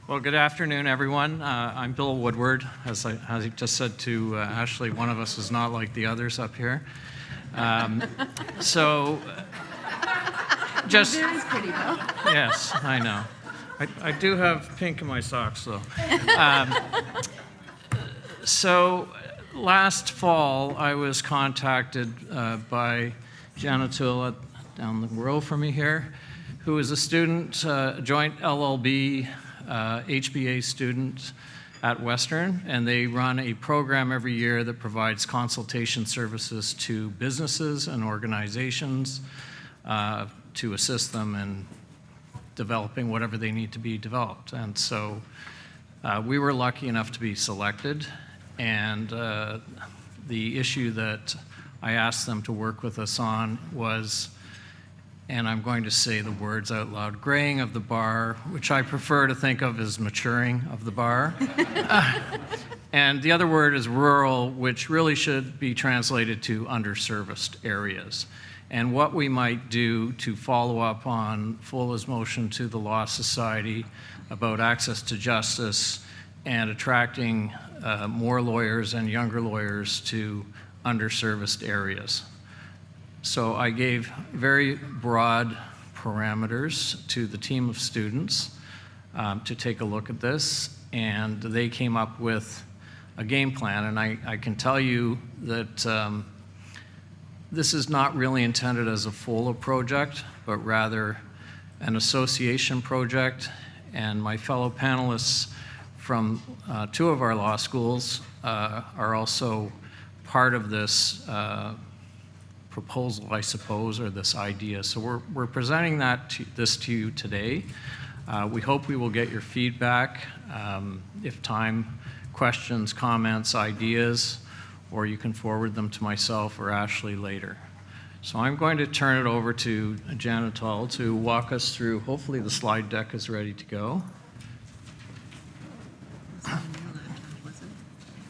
Well, good afternoon, everyone. I'm Bill Woodward. As I just said to Ashley, one of us is not like the others up here. Just very pretty, Bill. Yes, I know. I do have pink in my socks, though. So last fall, I was contacted by Janet Tulla down the row from me here, who is a student, joint LLB HBA student at Western, and they run a program every year that provides consultation services to businesses and organizations to assist them in developing whatever they need to be developed. And so we were lucky enough to be selected, and the issue that I asked them to work with us on was, and I'm going to say the words out loud, graying of the bar, which I prefer to think of as maturing of the bar. And the other word is rural, which really should be translated to underserviced areas. And what we might do to follow up on FOLA's motion to the Law Society about access to justice and attracting more lawyers and younger lawyers to underserviced areas. So I gave very broad parameters to the team of students to take a look at this, and they came up with a game plan. And I can tell you that this is not really intended as a FOLA project, but rather an association project. And my fellow panelists from two of our law schools are also part of this proposal, I suppose, or this idea. So we're presenting this to you today. We hope we will get your feedback, if time, questions, comments, ideas, or you can forward them to myself or Ashley later. So I'm going to turn it over to Janet Tulla to walk us through. Hopefully the slide deck is ready to go.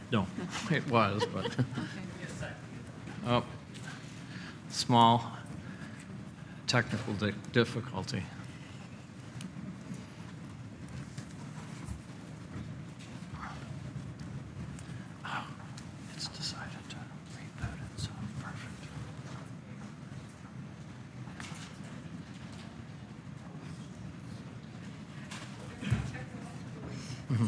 No, it was, but oh. Small technical difficulty. Oh, it's decided to reboot it, so perfect. Mm-hmm.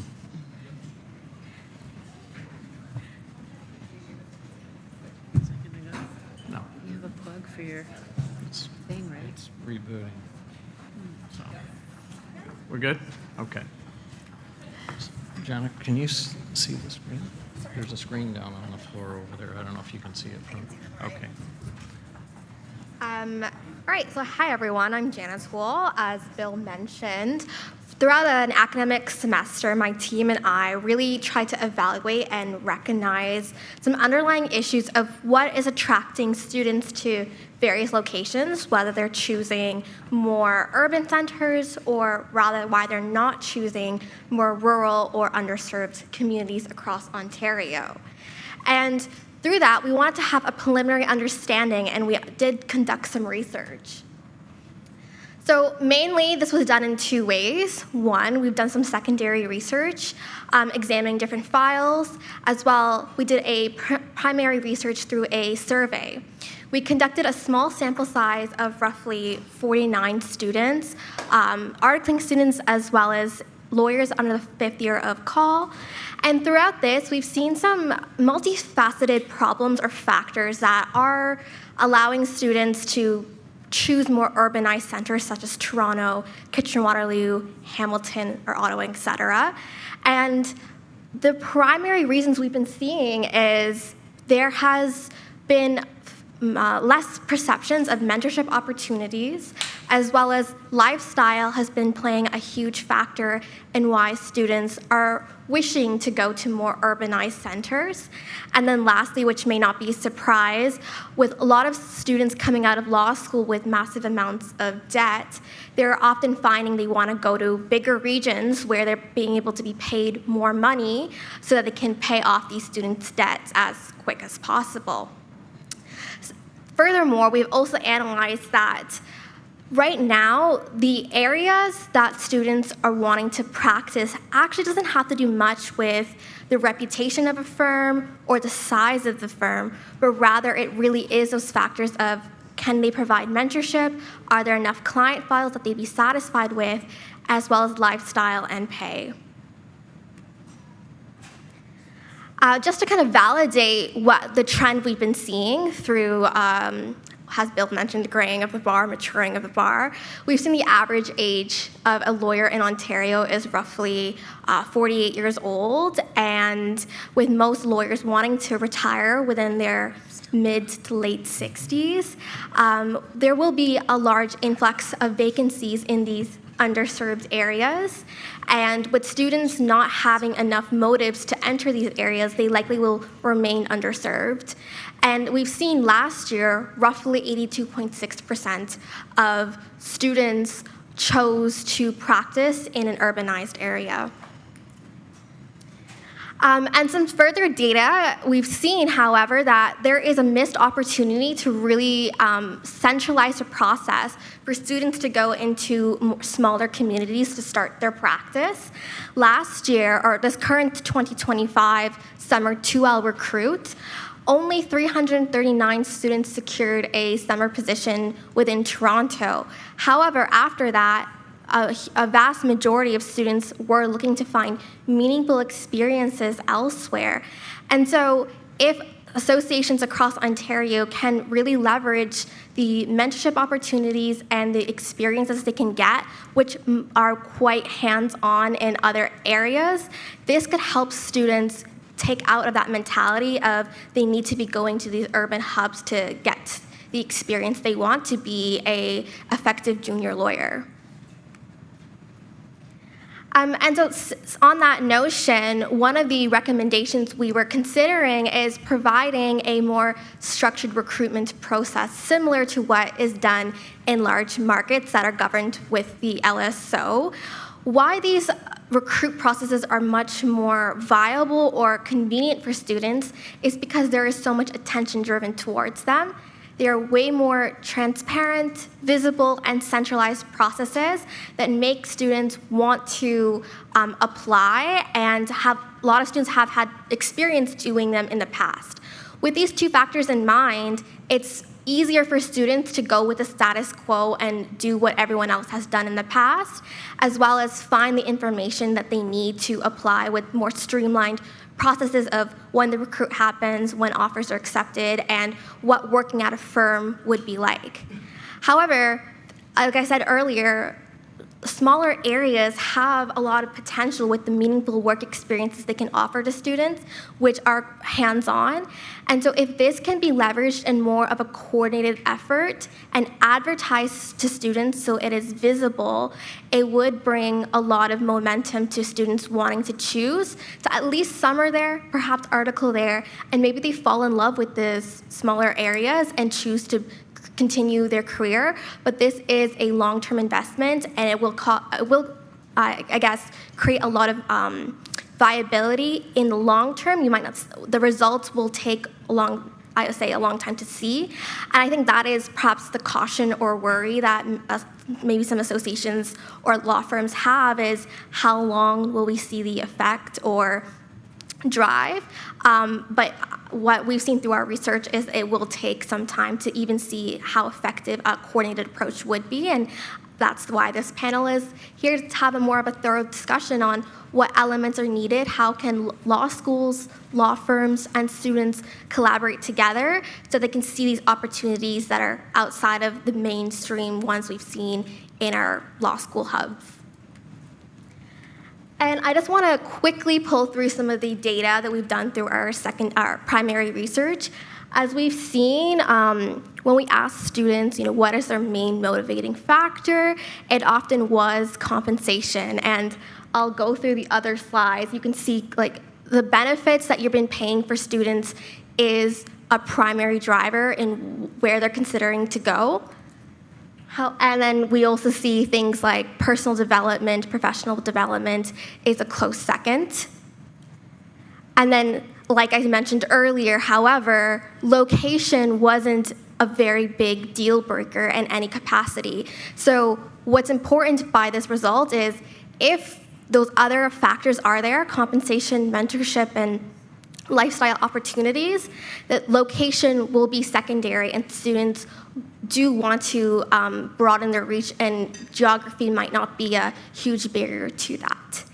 For your thing, right? It's rebooting. So, we're good? Okay. Janet, can you see the screen? There's a screen down on the floor over there. I don't know if you can see it from. Okay. All right, so hi everyone, I'm Janet Tulla. As Bill mentioned, throughout an academic semester, my team and I really tried to evaluate and recognize some underlying issues of what is attracting students to various locations, whether they're choosing more urban centers or rather why they're not choosing more rural or underserved communities across Ontario. And through that, we wanted to have a preliminary understanding, and we did conduct some research. So mainly, this was done in two ways. One, we've done some secondary research, examining different files. As well, we did a primary research through a survey. We conducted a small sample size of roughly 49 students, articling students as well as lawyers under the 5th year of call. And throughout this, we've seen some multifaceted problems or factors that are allowing students to choose more urbanized centers such as Toronto, Kitchener-Waterloo, Hamilton, or Ottawa, etc. And the primary reasons we've been seeing is there has been less perceptions of mentorship opportunities, as well as lifestyle has been playing a huge factor in why students are wishing to go to more urbanized centers. And then lastly, which may not be a surprise, with a lot of students coming out of law school with massive amounts of debt, they're often finding they want to go to bigger regions where they're being able to be paid more money so that they can pay off these students' debts as quick as possible. Furthermore, we've also analyzed that Right now, the areas that students are wanting to practice actually doesn't have to do much with the reputation of a firm or the size of the firm, but rather it really is those factors of, can they provide mentorship? Are there enough client files that they'd be satisfied with, as well as lifestyle and pay? Just to kind of validate what the trend we've been seeing through, as Bill mentioned, graying of the bar, maturing of the bar, we've seen the average age of a lawyer in Ontario is roughly 48 years old, and with most lawyers wanting to retire within their mid to late 60s, there will be a large influx of vacancies in these underserved areas. And with students not having enough motives to enter these areas, they likely will remain underserved. And we've seen last year, roughly 82.6% of students chose to practice in an urbanized area. And some further data, we've seen, however, that there is a missed opportunity to really centralize the process for students to go into smaller communities to start their practice. Last year, or this current 2025 summer 2L recruit, only 339 students secured a summer position within Toronto. However, after that, a vast majority of students were looking to find meaningful experiences elsewhere. And so if associations across Ontario can really leverage the mentorship opportunities and the experiences they can get, which are quite hands-on in other areas, this could help students take out of that mentality of they need to be going to these urban hubs to get the experience they want to be an effective junior lawyer. And so on that notion, one of the recommendations we were considering is providing a more structured recruitment process similar to what is done in large markets that are governed with the LSO. Why these recruit processes are much more viable or convenient for students is because there is so much attention driven towards them. They are way more transparent, visible, and centralized processes that make students want to apply, and a lot of students have had experience doing them in the past. With these two factors in mind, it's easier for students to go with the status quo and do what everyone else has done in the past, as well as find the information that they need to apply with more streamlined processes of when the recruit happens, when offers are accepted, and what working at a firm would be like. However, like I said earlier, smaller areas have a lot of potential with the meaningful work experiences they can offer to students, which are hands-on. And so if this can be leveraged in more of a coordinated effort and advertised to students so it is visible, it would bring a lot of momentum to students wanting to choose to at least summer there, perhaps article there, and maybe they fall in love with these smaller areas and choose to continue their career. But this is a long-term investment, and it will I guess, create a lot of viability in the long term. You might not. The results will take a long time to see, and I think that is perhaps the caution or worry that maybe some associations or law firms have, is how long will we see the effect or drive, but what we've seen through our research is it will take some time to even see how effective a coordinated approach would be, and that's why this panel is here, to have a more of a thorough discussion on what elements are needed, how can law schools, law firms, and students collaborate together so they can see these opportunities that are outside of the mainstream ones we've seen in our law school hubs. And I just want to quickly pull through some of the data that we've done through our primary research. As we've seen, when we ask students, what is their main motivating factor, it often was compensation. And I'll go through the other slides. You can see the benefits that you've been paying for students is a primary driver in where they're considering to go. And then we also see things like personal development, professional development is a close second. And then, like I mentioned earlier, however, location wasn't a very big deal breaker in any capacity. So what's important by this result is if those other factors are there, compensation, mentorship, and lifestyle opportunities, that location will be secondary and students do want to broaden their reach, and geography might not be a huge barrier to that.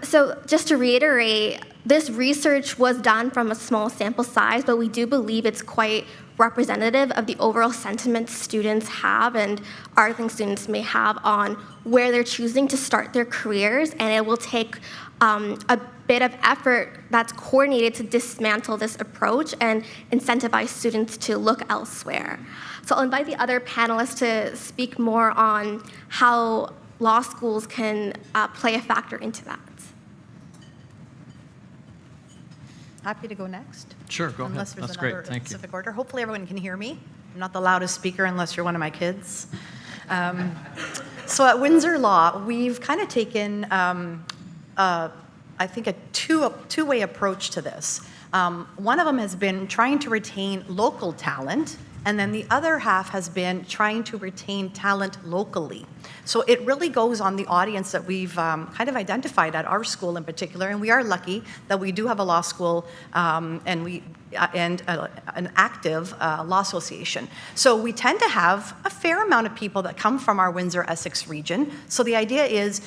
So just to reiterate, this research was done from a small sample size, but we do believe it's quite representative of the overall sentiment students have and arting students may have on where they're choosing to start their careers, and it will take a bit of effort that's coordinated to dismantle this approach and incentivize students to look elsewhere. So I'll invite the other panelists to speak more on how law schools can play a factor into that. Happy to go next. Sure, go ahead. Unless there's That's another great. Thank you. specific order. Hopefully everyone can hear me. I'm not the loudest speaker unless you're one of my kids. So at Windsor Law, we've kind of taken, I think, a two-way approach to this. One of them has been trying to retain local talent, and then the other half has been trying to retain talent locally. So it really goes on the audience that we've kind of identified at our school in particular, and we are lucky that we do have a law school and an active law association. So we tend to have a fair amount of people that come from our Windsor-Essex region. So the idea is,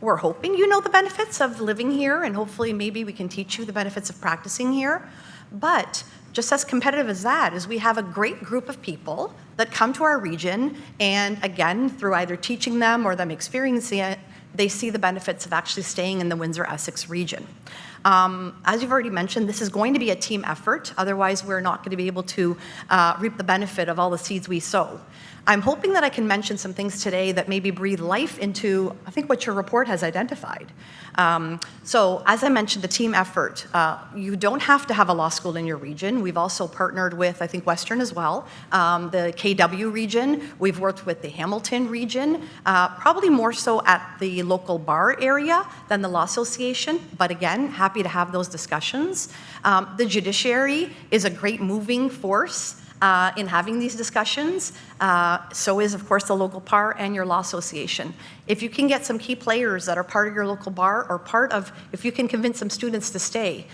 we're hoping you know the benefits of living here, and hopefully maybe we can teach you the benefits of practicing here. But just as competitive as that is we have a great group of people that come to our region, and again, through either teaching them or them experiencing it, they see the benefits of actually staying in the Windsor-Essex region. As you've already mentioned, this is going to be a team effort. Otherwise, we're not going to be able to reap the benefit of all the seeds we sow. I'm hoping that I can mention some things today that maybe breathe life into, I think, what your report has identified. So as I mentioned, the team effort. You don't have to have a law school in your region. We've also partnered with, I think, Western as well, the KW region. We've worked with the Hamilton region, probably more so at the local bar area than the Law Association. But again, happy to have those discussions. The judiciary is a great moving force in having these discussions. So is, of course, the local bar and your law association. If you can get some key players that are part of your local bar or part of, if you can convince some students to stay,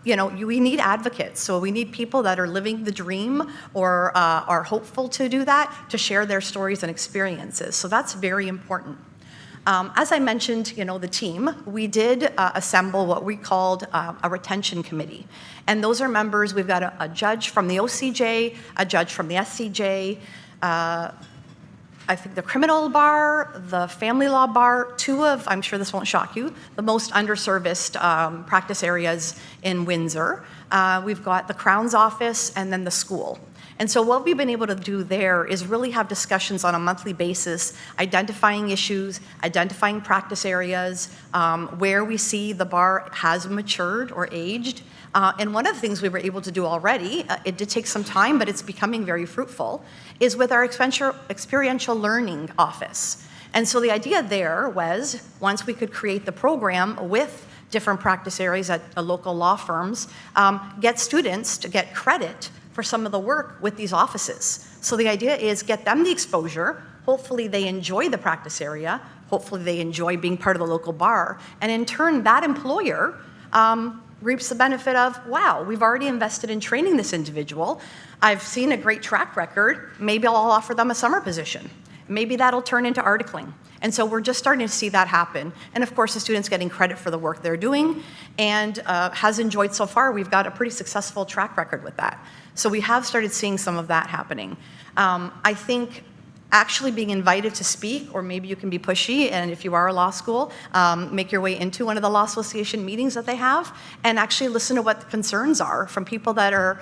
we need advocates. So we need people that are living the dream or are hopeful to do that, to share their stories and experiences. So that's very important. As I mentioned, the team, we did assemble what we called a retention committee. And those are members, we've got a judge from the OCJ, a judge from the SCJ, I think the criminal bar, the family law bar, two of, I'm sure this won't shock you, the most underserviced practice areas in Windsor. We've got the Crown's office and then the school. And so what we've been able to do there is really have discussions on a monthly basis, identifying issues, identifying practice areas, where we see the bar has matured or aged. And one of the things we were able to do already, it did take some time, but it's becoming very fruitful, is with our experiential learning office. And so the idea there was, once we could create the program with different practice areas at local law firms, get students to get credit for some of the work with these offices. So the idea is get them the exposure, hopefully they enjoy the practice area, hopefully they enjoy being part of the local bar, and in turn that employer reaps the benefit of, wow, we've already invested in training this individual, I've seen a great track record, maybe I'll offer them a summer position. Maybe that'll turn into articling. And so we're just starting to see that happen. And of course, the students getting credit for the work they're doing and has enjoyed so far. We've got a pretty successful track record with that. So we have started seeing some of that happening. I think actually being invited to speak, or maybe you can be pushy, and if you are a law school, make your way into one of the law association meetings that they have, and actually listen to what the concerns are from people that are,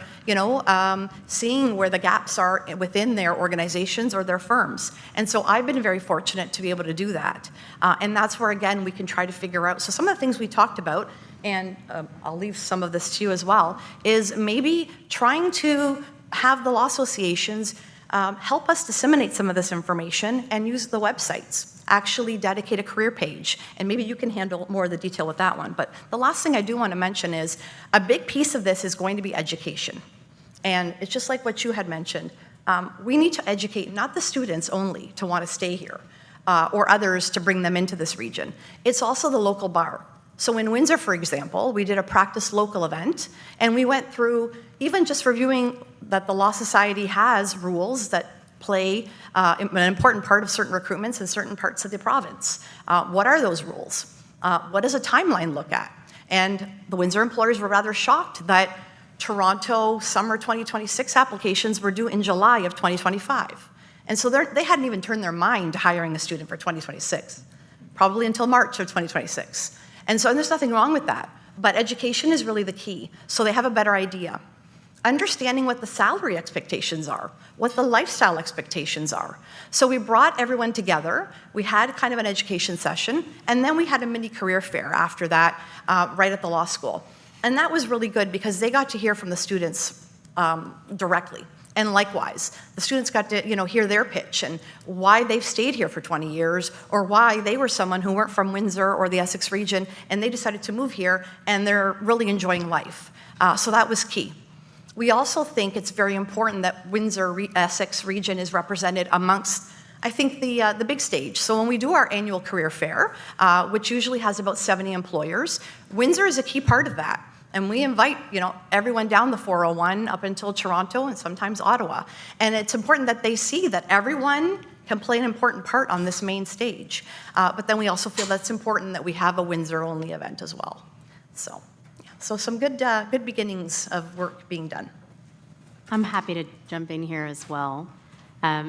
seeing where the gaps are within their organizations or their firms. And so I've been very fortunate to be able to do that. And that's where, again, we can try to figure out. So some of the things we talked about, and I'll leave some of this to you as well, is maybe trying to have the law associations help us disseminate some of this information and use the websites, actually dedicate a career page, and maybe you can handle more of the detail with that one. But the last thing I do want to mention is a big piece of this is going to be education. And it's just like what you had mentioned. We need to educate not the students only to want to stay here or others to bring them into this region. It's also the local bar. So in Windsor, for example, we did a practice local event, and we went through even just reviewing that the Law Society has rules that play an important part of certain recruitments in certain parts of the province. What are those rules? What does a timeline look at? And the Windsor employers were rather shocked that Toronto summer 2026 applications were due in July of 2025. And so they hadn't even turned their mind to hiring a student for 2026, probably until March of 2026. And there's nothing wrong with that, but education is really the key, so they have a better idea. Understanding what the salary expectations are, what the lifestyle expectations are. So we brought everyone together, we had kind of an education session, and then we had a mini career fair after that, right at the law school. And that was really good because they got to hear from the students directly. And likewise, the students got to hear their pitch and why they've stayed here for 20 years or why they were someone who weren't from Windsor or the Essex region and they decided to move here and they're really enjoying life. So that was key. We also think it's very important that Windsor-Essex region is represented amongst, I think, the big stage. So when we do our annual career fair, which usually has about 70 employers, Windsor is a key part of that. And we invite, everyone down the 401 up until Toronto and sometimes Ottawa. And it's important that they see that everyone can play an important part on this main stage. But then we also feel that's important that we have a Windsor-only event as well. So some good beginnings of work being done. I'm happy to jump in here as well.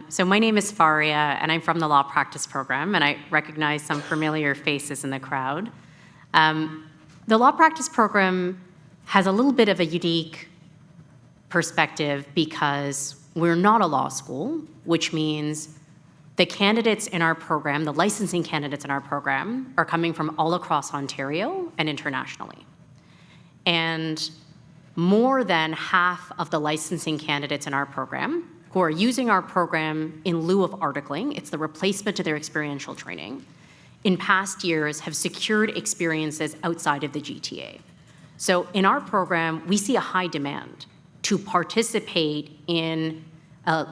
So my name is Faria, and I'm from the Law Practice Program, and I recognize some familiar faces in the crowd. The Law Practice Program has a little bit of a unique perspective because we're not a law school, which means the candidates in our program, the licensing candidates in our program, are coming from all across Ontario and internationally. And more than half of the licensing candidates in our program who are using our program in lieu of articling, it's the replacement to their experiential training, in past years have secured experiences outside of the GTA. So in our program, we see a high demand to participate in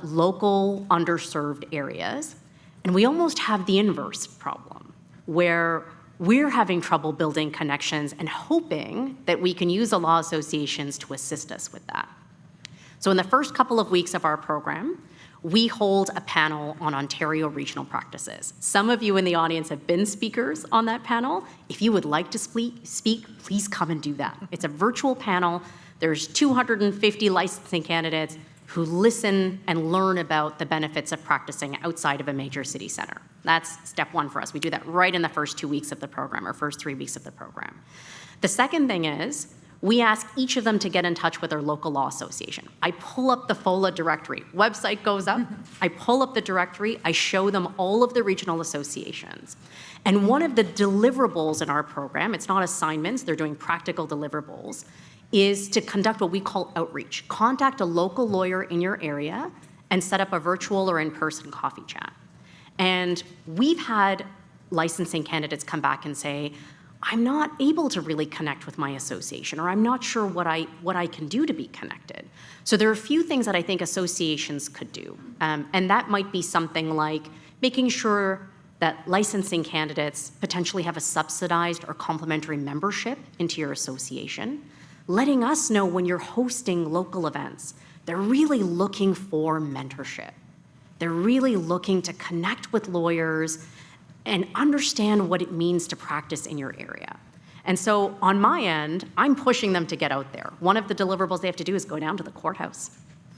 local underserved areas, and we almost have the inverse problem, where we're having trouble building connections and hoping that we can use the law associations to assist us with that. So in the first couple of weeks of our program, we hold a panel on Ontario regional practices. Some of you in the audience have been speakers on that panel. If you would like to speak, please come and do that. It's a virtual panel. There's 250 licensing candidates who listen and learn about the benefits of practicing outside of a major city center. That's step one for us. We do that right in the first 2 weeks of the program, or first 3 weeks of the program. The second thing is, we ask each of them to get in touch with their local law association. I pull up the FOLA directory. Website goes up. I pull up the directory. I show them all of the regional associations. And one of the deliverables in our program, it's not assignments, they're doing practical deliverables, is to conduct what we call outreach. Contact a local lawyer in your area and set up a virtual or in-person coffee chat. And we've had licensing candidates come back and say, I'm not able to really connect with my association, or I'm not sure what I can do to be connected. So there are a few things that I think associations could do. And that might be something like making sure that licensing candidates potentially have a subsidized or complimentary membership into your association, letting us know when you're hosting local events, they're really looking for mentorship. They're really looking to connect with lawyers and understand what it means to practice in your area. And so on my end, I'm pushing them to get out there. One of the deliverables they have to do is go down to the courthouse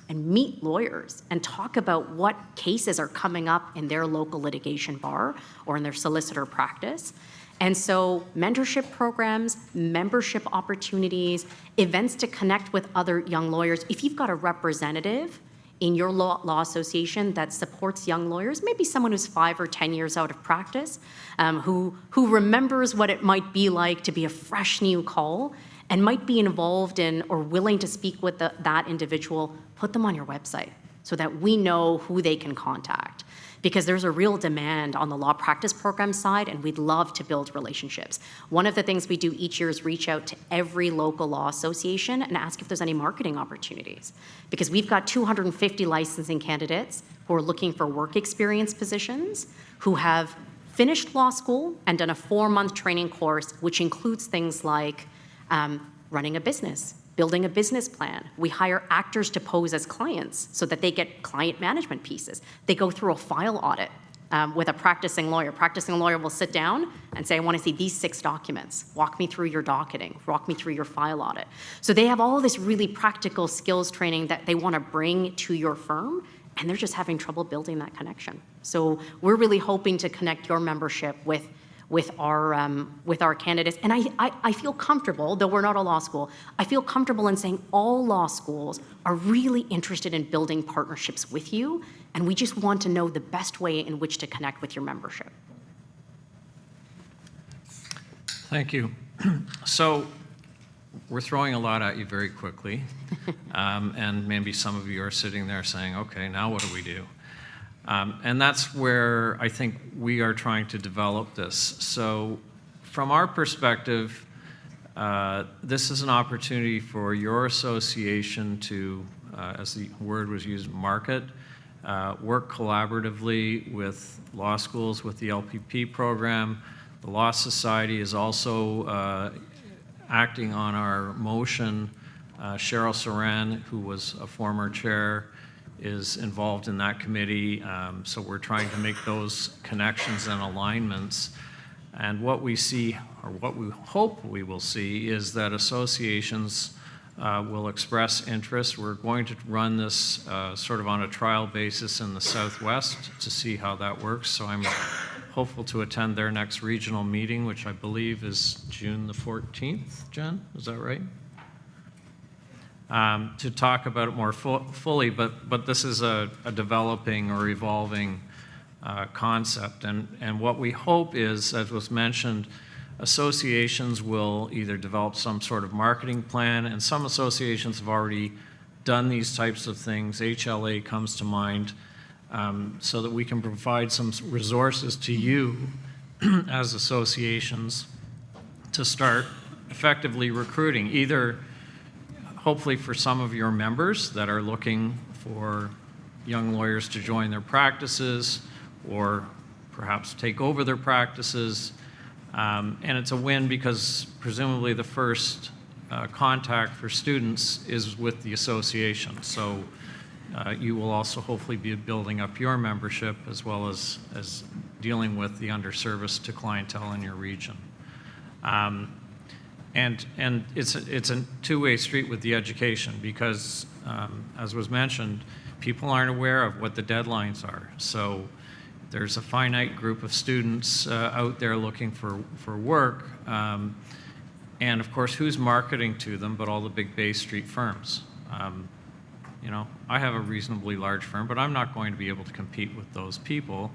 and meet lawyers and talk about what cases are coming up in their local litigation bar or in their solicitor practice. And so mentorship programs, membership opportunities, events to connect with other young lawyers. If you've got a representative in your law association that supports young lawyers, maybe someone who's 5 or 10 years out of practice, who remembers what it might be like to be a fresh new call and might be involved in or willing to speak with that individual, put them on your website so that we know who they can contact. Because there's a real demand on the law practice program side, and we'd love to build relationships. One of the things we do each year is reach out to every local law association and ask if there's any marketing opportunities. Because we've got 250 licensing candidates who are looking for work experience positions, who have finished law school and done a 4-month training course, which includes things like running a business, building a business plan. We hire actors to pose as clients so that they get client management pieces. They go through a file audit with a practicing lawyer. Practicing lawyer will sit down and say, I want to see these 6 documents. Walk me through your docketing. Walk me through your file audit. So they have all this really practical skills training that they want to bring to your firm, and they're just having trouble building that connection. So we're really hoping to connect your membership with our candidates. And I feel comfortable, though we're not a law school, I feel comfortable in saying all law schools are really interested in building partnerships with you, and we just want to know the best way in which to connect with your membership. Thank you. So we're throwing a lot at you very quickly, and maybe some of you are sitting there saying, okay, now what do we do? And that's where I think we are trying to develop this. So from our perspective, this is an opportunity for your association to, as the word was used, market, work collaboratively with law schools, with the LPP program. The Law Society is also acting on our motion. Cheryl Saran, who was a former chair, is involved in that committee, so we're trying to make those connections and alignments. And what we see, or what we hope we will see, is that associations will express interest. We're going to run this sort of on a trial basis in the Southwest to see how that works, so I'm hopeful to attend their next regional meeting, which I believe is June the 14th, Jen, is that right? To talk about it more fully, but this is a developing or evolving concept. And what we hope is, as was mentioned, associations will either develop some sort of marketing plan, and some associations have already done these types of things. HLA comes to mind, so that we can provide some resources to you as associations to start effectively recruiting, either hopefully for some of your members that are looking for young lawyers to join their practices or perhaps take over their practices. And it's a win because presumably the first contact for students is with the association. So you will also hopefully be building up your membership as well as dealing with the underserviced to clientele in your region. And it's a two-way street with the education because, as was mentioned, people aren't aware of what the deadlines are. So there's a finite group of students out there looking for work. And of course, who's marketing to them but all the big Bay Street firms? You know, I have a reasonably large firm, but I'm not going to be able to compete with those people.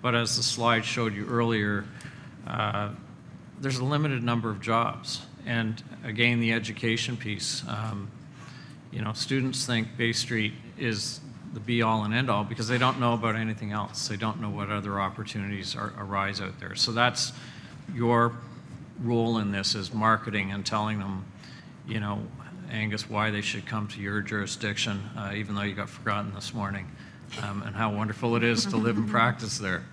But as the slide showed you earlier, there's a limited number of jobs. And again, the education piece, you know, students think Bay Street is the be-all and end-all because they don't know about anything else. They don't know what other opportunities arise out there. So that's your role in this, is marketing and telling them, you know, Angus, why they should come to your jurisdiction, even though you got forgotten this morning, and how wonderful it is to live and practice there.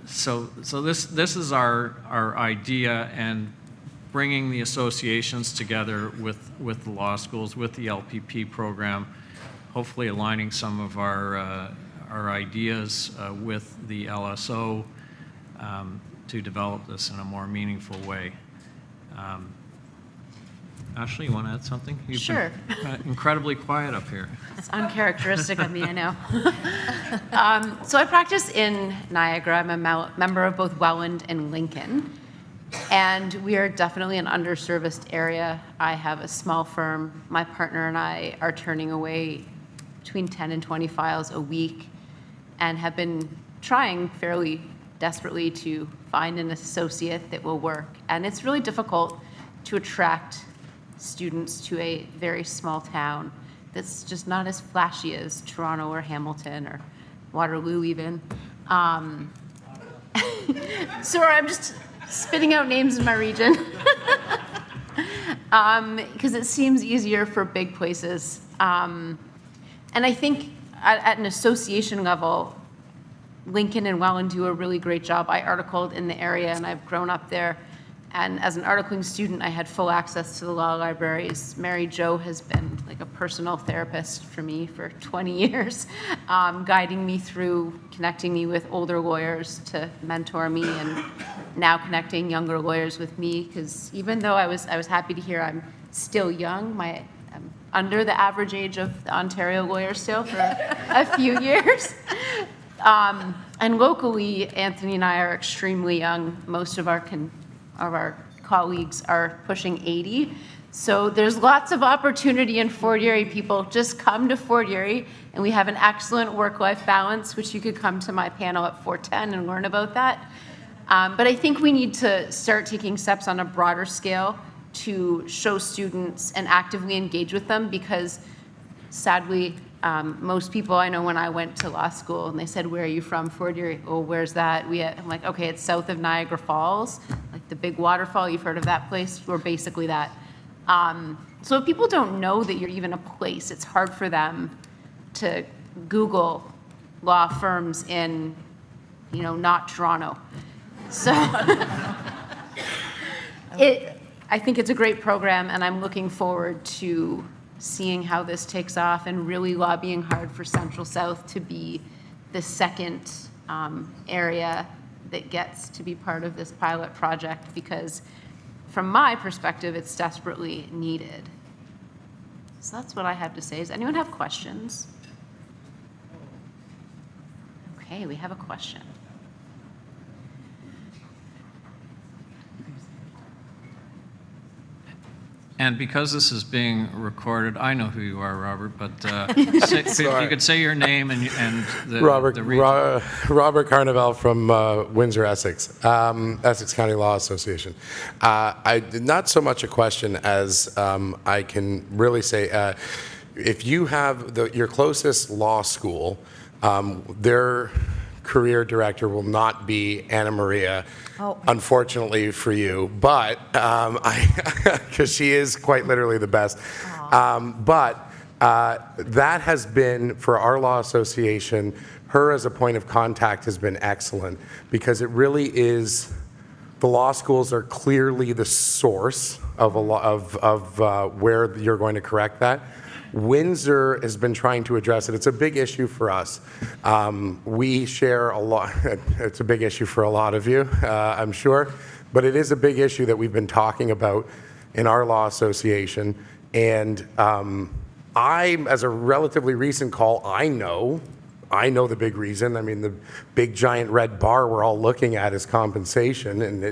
So this is our idea, and bringing the associations together with the law schools, with the LPP program, hopefully aligning some of our ideas with the LSO to develop this in a more meaningful way. Ashley, you want to add something? You've Sure. been incredibly quiet up here. It's uncharacteristic of me, I know. So I practice in Niagara. I'm a member of both Welland and Lincoln. And we are definitely an underserviced area. I have a small firm. My partner and I are turning away between 10 and 20 files a week and have been trying fairly desperately to find an associate that will work. And it's really difficult to attract students to a very small town that's just not as flashy as Toronto or Hamilton or Waterloo even. Sorry, I'm just spitting out names in my region. Because it seems easier for big places. And I think at an association level, Lincoln and Welland do a really great job. I articled in the area and I've grown up there. And as an articling student, I had full access to the law libraries. Mary Jo has been like a personal therapist for me for 20 years, guiding me through, connecting me with older lawyers to mentor me, and now connecting younger lawyers with me. Because even though I was happy to hear I'm still young, I'm under the average age of the Ontario lawyers still for a few years. And locally, Anthony and I are extremely young. Most of our colleagues are pushing 80. So there's lots of opportunity in Fort Erie. People just come to Fort Erie, and we have an excellent work-life balance, which you could come to my panel at 410 and learn about that. But I think we need to start taking steps on a broader scale to show students and actively engage with them, because sadly, most people I know, when I went to law school and they said, "Where are you from?" Fort Erie. Oh, where's that? I'm like, okay, it's south of Niagara Falls, like the big waterfall. You've heard of that place? We're basically that. So if people don't know that you're even a place, it's hard for them to Google law firms in, not Toronto. So I think it's a great program, and I'm looking forward to seeing how this takes off and really lobbying hard for Central South to be the second area that gets to be part of this pilot project, because from my perspective, it's desperately needed. So that's what I have to say. Does anyone have questions? Okay, we have a question. And because this is being recorded, I know who you are, Robert, but if you could say your name and the region. Robert Carnival from Windsor, Essex, Essex County Law Association. Not so much a question as I can really say, if you have your closest law school, their career director will not be Anna Maria, unfortunately for you, but because she is quite literally the best. But that has been, for our law association, her as a point of contact has been excellent, because it really is, the law schools are clearly the source of where you're going to correct that. Windsor has been trying to address it. It's a big issue for us. We share a lot. It's a big issue for a lot of you, I'm sure. But it is a big issue that we've been talking about in our law association. And as a relatively recent call, I know the big reason. I mean, the big giant red bar we're all looking at is compensation. And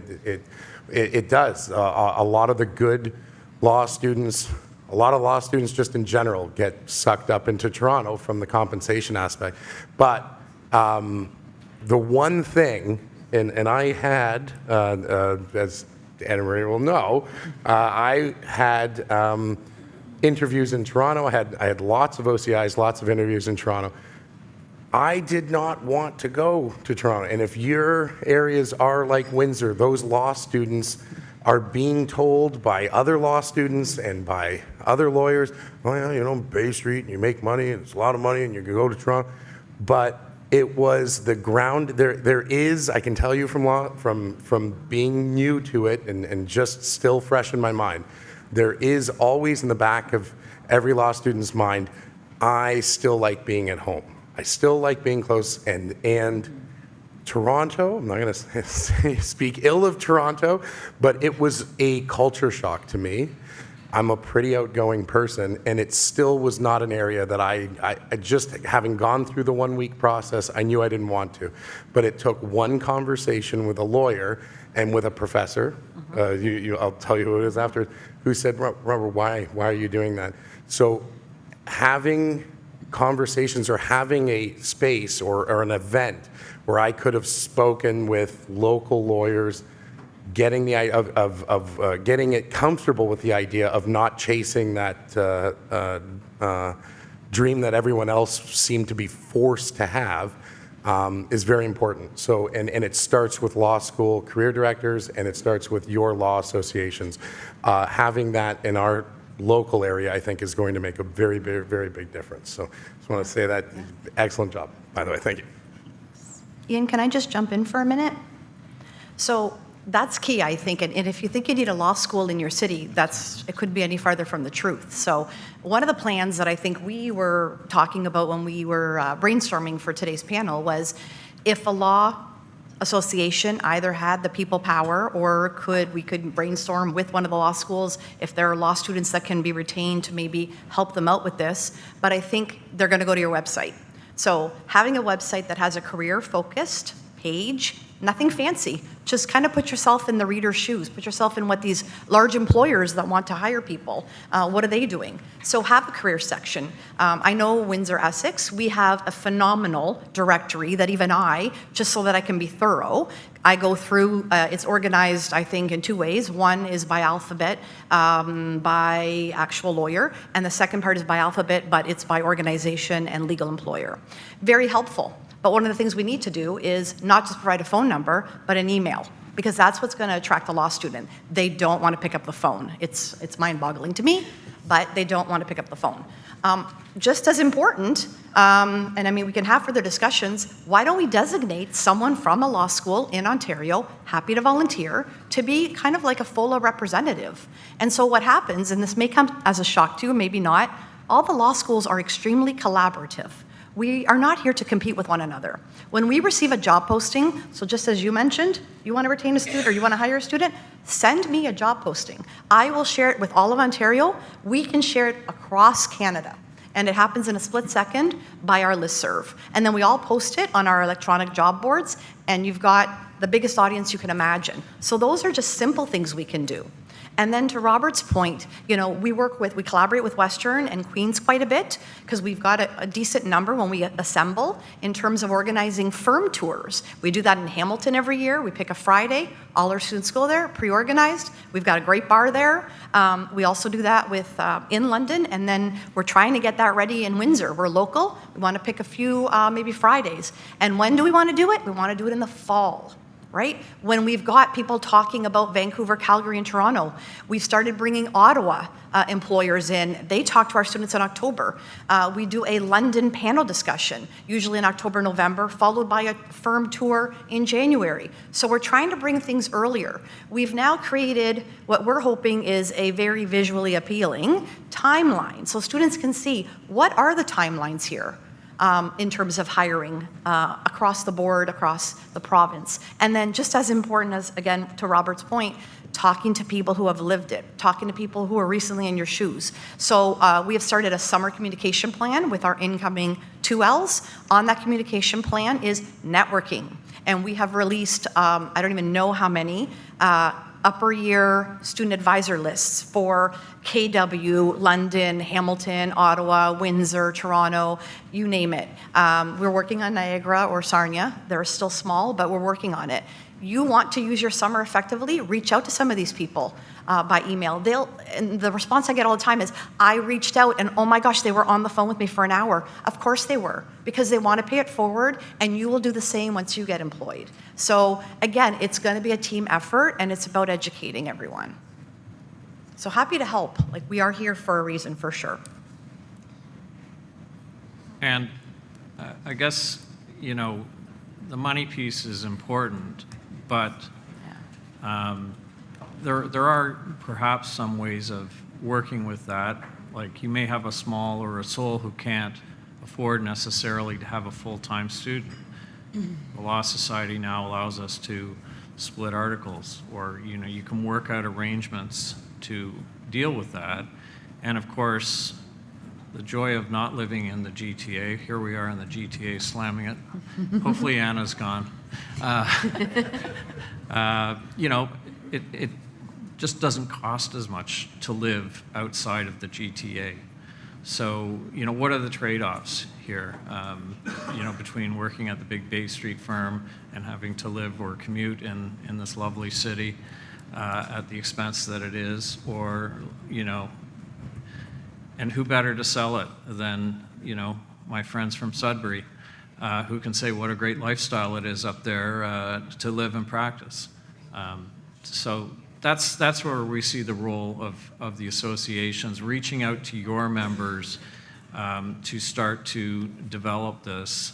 it does. A lot of the good law students, a lot of law students just in general get sucked up into Toronto from the compensation aspect. But the one thing, and I had, as Anna Maria will know, I had interviews in Toronto. I had lots of OCIs, lots of interviews in Toronto. I did not want to go to Toronto. And if your areas are like Windsor, those law students are being told by other law students and by other lawyers, oh yeah, Bay Street, and you make money, and it's a lot of money, and you can go to Toronto. But it was the ground. There is, I can tell you from being new to it and just still fresh in my mind, there is always in the back of every law student's mind, I still like being at home. I still like being close, and Toronto, I'm not going to speak ill of Toronto, but it was a culture shock to me. I'm a pretty outgoing person, and it still was not an area that I just, having gone through the 1 week process, I knew I didn't want to. But it took one conversation with a lawyer and with a professor, I'll tell you who it is after, who said, Robert, why are you doing that? So having conversations or having a space or an event where I could have spoken with local lawyers getting the getting it comfortable with the idea of not chasing that dream that everyone else seemed to be forced to have is very important. So, and it starts with law school career directors, and it starts with your law associations. Having that in our local area, I think, is going to make a very, very, very big difference. So, just want to say that. Excellent job, by the way. Thank you. Ian, can I just jump in for a minute? So that's key, I think. And if you think you need a law school in your city, it couldn't be any farther from the truth. So one of the plans that I think we were talking about when we were brainstorming for today's panel was if a law association either had the people power or we could brainstorm with one of the law schools if there are law students that can be retained to maybe help them out with this. But I think they're going to go to your website. So having a website that has a career-focused page, nothing fancy, just kind of put yourself in the reader's shoes, put yourself in what these large employers that want to hire people, what are they doing? So have a career section. I know Windsor Essex, we have a phenomenal directory that even just so that I can be thorough, I go through, it's organized, I think, in two ways. One is by alphabet, by actual lawyer, and the second part is by alphabet, but it's by organization and legal employer. Very helpful. But one of the things we need to do is not just provide a phone number, but an email, because that's what's going to attract the law student. They don't want to pick up the phone. It's mind-boggling to me, but they don't want to pick up the phone. Just as important, and I mean, we can have further discussions, why don't we designate someone from a law school in Ontario, happy to volunteer, to be kind of like a FOLA representative? And so what happens, and this may come as a shock to you, maybe not, all the law schools are extremely collaborative. We are not here to compete with one another. When we receive a job posting, so just as you mentioned, you want to retain a student or you want to hire a student, send me a job posting. I will share it with all of Ontario. We can share it across Canada. And it happens in a split second by our listserv. And then we all post it on our electronic job boards, and you've got the biggest audience you can imagine. So those are just simple things we can do. And then to Robert's point, we collaborate with Western and Queens quite a bit because we've got a decent number when we assemble in terms of organizing firm tours. We do that in Hamilton every year. We pick a Friday. All our students go there, pre-organized. We've got a great bar there. We also do that in London, and then we're trying to get that ready in Windsor. We're local. We want to pick a few maybe Fridays. And when do we want to do it? We want to do it in the fall. Right? When we've got people talking about Vancouver, Calgary, and Toronto, we've started bringing Ottawa employers in. They talk to our students in October. We do a London panel discussion, usually in October, November, followed by a firm tour in January. So we're trying to bring things earlier. We've now created what we're hoping is a very visually appealing timeline, so students can see what are the timelines here. In terms of hiring across the board, across the province. And then just as important as, again, to Robert's point, talking to people who have lived it, talking to people who are recently in your shoes. So we have started a summer communication plan with our incoming 2Ls. On that communication plan is networking. And we have released, I don't even know how many, upper year student advisor lists for KW, London, Hamilton, Ottawa, Windsor, Toronto, you name it. We're working on Niagara or Sarnia. They're still small, but we're working on it. You want to use your summer effectively, reach out to some of these people by email. And the response I get all the time is, I reached out and oh my gosh, they were on the phone with me for an hour. Of course they were, because they want to pay it forward, and you will do the same once you get employed. So again, it's going to be a team effort, and it's about educating everyone. So happy to help. Like, we are here for a reason, for sure. And I guess, the money piece is important, but there are perhaps some ways of working with that. Like, you may have a small or a sole who can't afford necessarily to have a full-time student. The Law Society now allows us to split articles, or you can work out arrangements to deal with that. And of course, the joy of not living in the GTA. Here we are in the GTA slamming it. Hopefully Anna's gone. It just doesn't cost as much to live outside of the GTA. So, what are the trade-offs here, between working at the big Bay Street firm and having to live or commute in this lovely city at the expense that it is, or, and who better to sell it than, my friends from Sudbury, who can say what a great lifestyle it is up there to live and practice. So that's where we see the role of the associations, reaching out to your members to start to develop this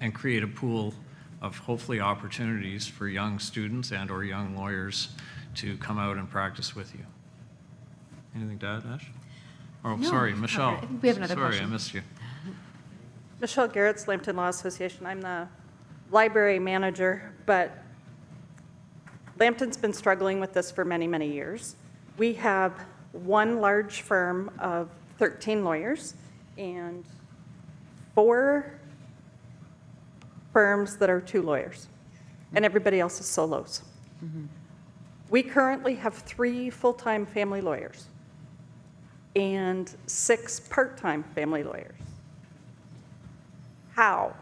and create a pool of hopefully opportunities for young students and or young lawyers to come out and practice with you. Anything to add, Ash? Oh, No, sorry, I Michelle. think we have another Sorry, question. I missed you. Michelle Garrett's Lambton Law Association. I'm the library manager, but Lambton's been struggling with this for many, many years. We have one large firm of 13 lawyers and 4 firms that are 2 lawyers, and everybody else is solos. We currently have 3 full-time family lawyers and 6 part-time family lawyers. How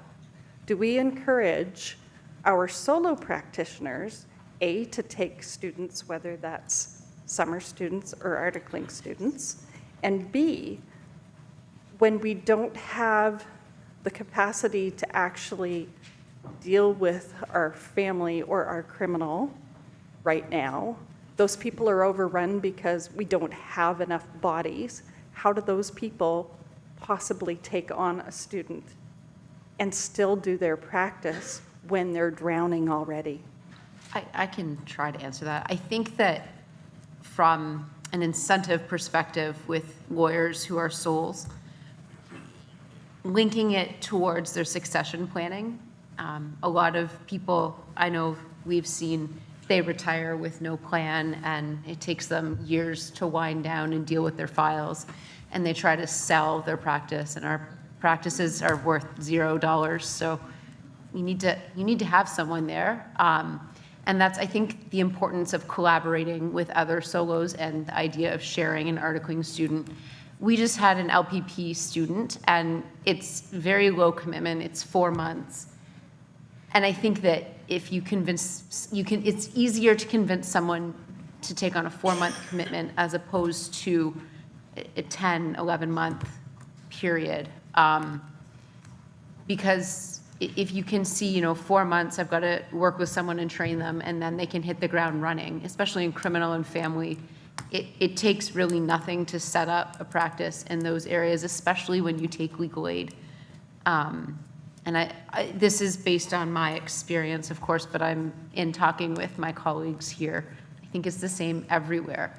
do we encourage our solo practitioners, A, to take students, whether that's summer students or articling students, and B, when we don't have the capacity to actually deal with our family or our criminal right now, those people are overrun because we don't have enough bodies. How do those people possibly take on a student and still do their practice when they're drowning already? I can try to answer that. I think that from an incentive perspective with lawyers who are solos, linking it towards their succession planning. A lot of people I know we've seen, they retire with no plan and it takes them years to wind down and deal with their files, and they try to sell their practice, and our practices are worth $0. So you need to have someone there. And that's, I think, the importance of collaborating with other solos and the idea of sharing an articling student. We just had an LPP student, and it's very low commitment. It's 4 months. And I think that if you convince, it's easier to convince someone to take on a 4-month commitment as opposed to a 10, 11-month period. Because if you can see, 4 months, I've got to work with someone and train them, and then they can hit the ground running, especially in criminal and family. It takes really nothing to set up a practice in those areas, especially when you take legal aid. And this is based on my experience, of course, but I'm in talking with my colleagues here. I think it's the same everywhere.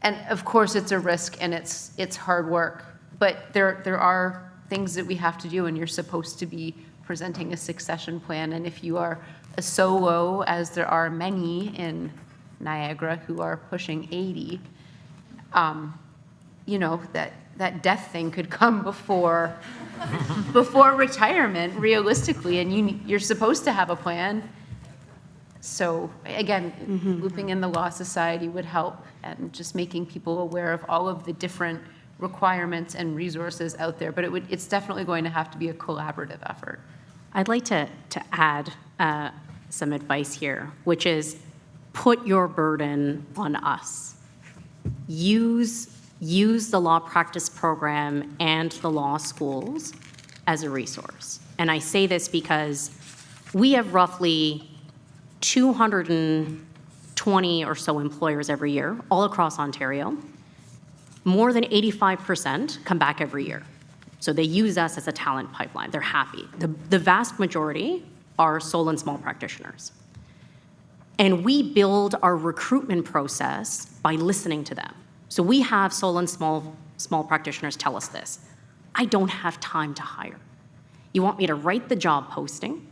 And of course, it's a risk and it's hard work, but there are things that we have to do, and you're supposed to be presenting a succession plan. And if you are a solo, as there are many in Niagara who are pushing 80, that death thing could come before retirement, realistically, and you're supposed to have a plan. So again, looping in the Law Society would help, and just making people aware of all of the different requirements and resources out there. But it's definitely going to have to be a collaborative effort. I'd like to add some advice here, which is put your burden on us. Use the law practice program and the law schools as a resource. And I say this because we have roughly 220 or so employers every year, all across Ontario. More than 85% come back every year. So they use us as a talent pipeline. They're happy. The vast majority are sole and small practitioners. And we build our recruitment process by listening to them. So we have sole and small practitioners tell us this: I don't have time to hire. You want me to write the job posting?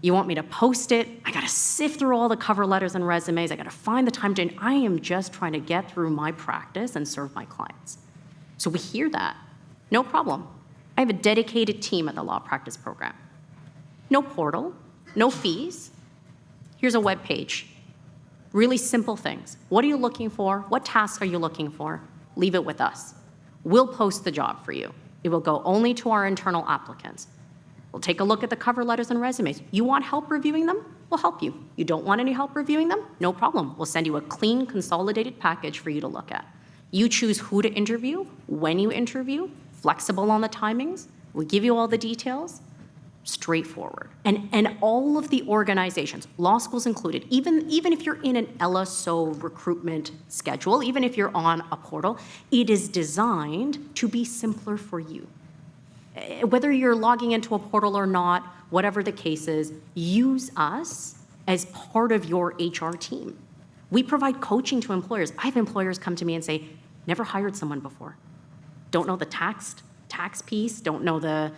You want me to post it? I got to sift through all the cover letters and resumes. I got to find the time to, I am just trying to get through my practice and serve my clients. So we hear that. No problem. I have a dedicated team at the law practice program. No portal, no fees. Here's a web page. Really simple things. What are you looking for? What tasks are you looking for? Leave it with us. We'll post the job for you. It will go only to our internal applicants. We'll take a look at the cover letters and resumes. You want help reviewing them? We'll help you. You don't want any help reviewing them? No problem. We'll send you a clean, consolidated package for you to look at. You choose who to interview, when you interview, flexible on the timings. We give you all the details. Straightforward. And all of the organizations, law schools included, even if you're in an LSO recruitment schedule, even if you're on a portal, it is designed to be simpler for you. Whether you're logging into a portal or not, whatever the case is, use us as part of your HR team. We provide coaching to employers. I have employers come to me and say, never hired someone before. Don't know the tax piece, don't know the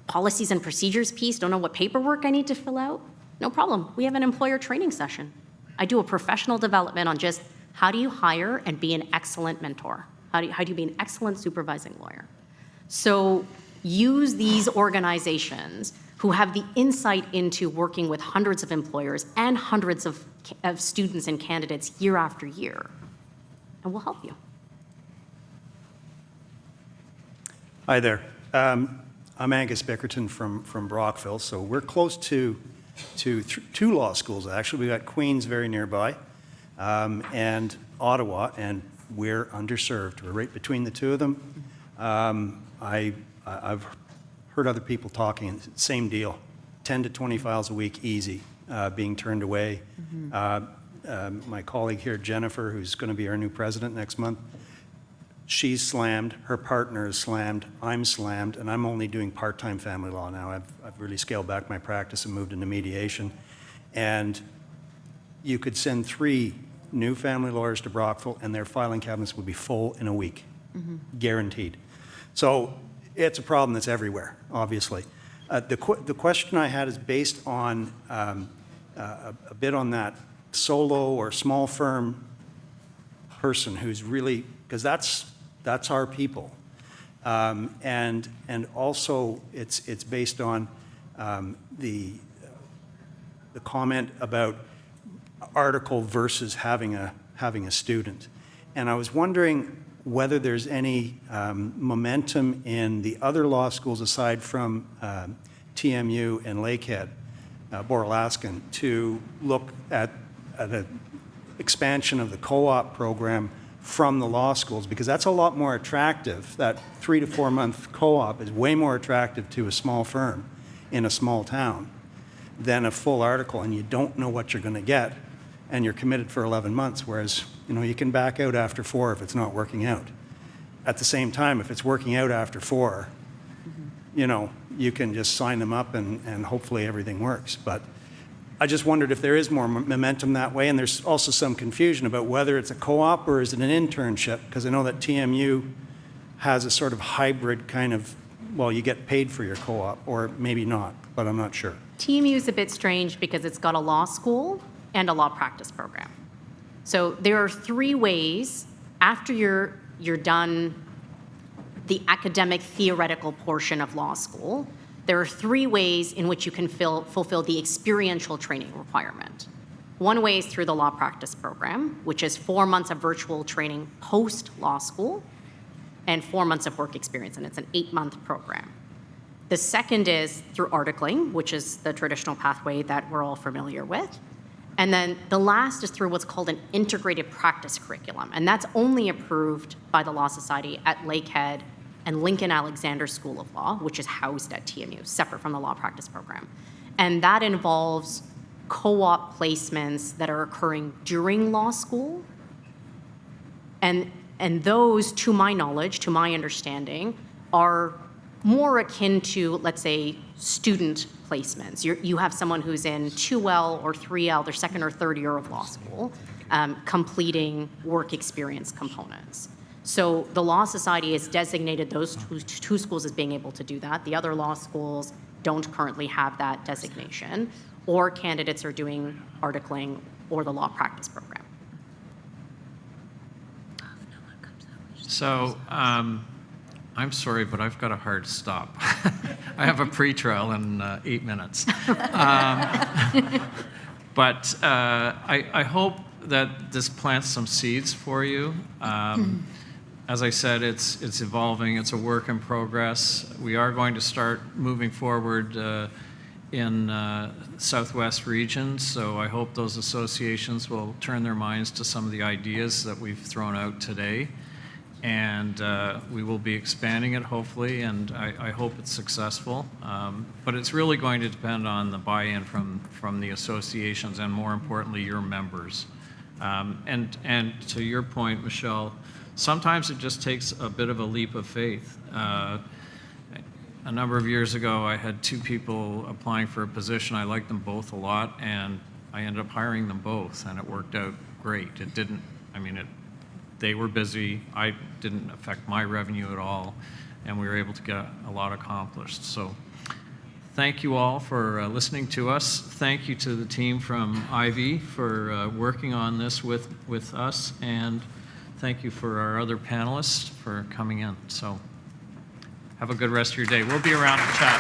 policies and procedures piece, don't know what paperwork I need to fill out. No problem. We have an employer training session. I do a professional development on just how do you hire and be an excellent mentor? How do you be an excellent supervising lawyer? So use these organizations who have the insight into working with hundreds of employers and hundreds of students and candidates year after year, and we'll help you. Hi there. I'm Angus Bickerton from Brockville, so we're close to two law schools, actually. We've got Queen's very nearby, and Ottawa, and we're underserved. We're right between the two of them. I've heard other people talking, same deal, 10 to 20 files a week, easy, being turned away. My colleague here, Jennifer, who's going to be our new president next month, she's slammed, her partner is slammed, I'm slammed, and I'm only doing part-time family law now. I've really scaled back my practice and moved into mediation. And you could send 3 new family lawyers to Brockville and their filing cabinets would be full in a week, guaranteed. So it's a problem that's everywhere, obviously. The question I had is based on a bit on that solo or small firm person who's really, because that's our people. And also it's based on the comment about article versus having a student. And I was wondering whether there's any momentum in the other law schools aside from TMU and Lakehead, Boralaskan, to look at an expansion of the co-op program from the law schools, because that's a lot more attractive. That 3 to 4 month co-op is way more attractive to a small firm in a small town than a full article, and you don't know what you're going to get, and you're committed for 11 months, whereas you can back out after 4 if it's not working out. At the same time, if it's working out after 4, you can just sign them up and hopefully everything works. But I just wondered if there is more momentum that way, and there's also some confusion about whether it's a co-op or is it an internship, because I know that TMU has a sort of hybrid kind of, well, you get paid for your co-op, or maybe not, but I'm not sure. TMU is a bit strange because it's got a law school and a law practice program. So there are 3 ways after you're done the academic theoretical portion of law school. There are 3 ways in which you can fulfill the experiential training requirement. One way is through the law practice program, which is 4 months of virtual training post-law school and 4 months of work experience, and it's an 8-month program. The second is through articling, which is the traditional pathway that we're all familiar with. And then the last is through what's called an integrated practice curriculum, and that's only approved by the Law Society at Lakehead and Lincoln Alexander School of Law, which is housed at TMU, separate from the law practice program. And that involves co-op placements that are occurring during law school. And those, to my knowledge, to my understanding, are more akin to, let's say, student placements. You have someone who's in 2L or 3L, their second or third year of law school, completing work experience components. So the Law Society has designated those 2 schools as being able to do that. The other law schools don't currently have that designation, or candidates are doing articling or the law practice program. So I'm sorry, but I've got a hard stop. I have a pretrial in 8 minutes. But I hope that this plants some seeds for you. As I said, it's evolving. It's a work in progress. We are going to start moving forward in Southwest regions, so I hope those associations will turn their minds to some of the ideas that we've thrown out today. And we will be expanding it, hopefully, and I hope it's successful. But it's really going to depend on the buy-in from the associations and, more importantly, your members. And to your point, Michelle, sometimes it just takes a bit of a leap of faith. A number of years ago, I had 2 people applying for a position. I liked them both a lot, and I ended up hiring them both, and it worked out great. It didn't, they were busy. I didn't affect my revenue at all, and we were able to get a lot accomplished. So thank you all for listening to us. Thank you to the team from Ivy for working on this with us, and thank you for our other panelists for coming in. So have a good rest of your day. We'll be around to chat.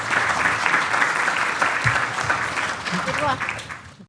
Good luck.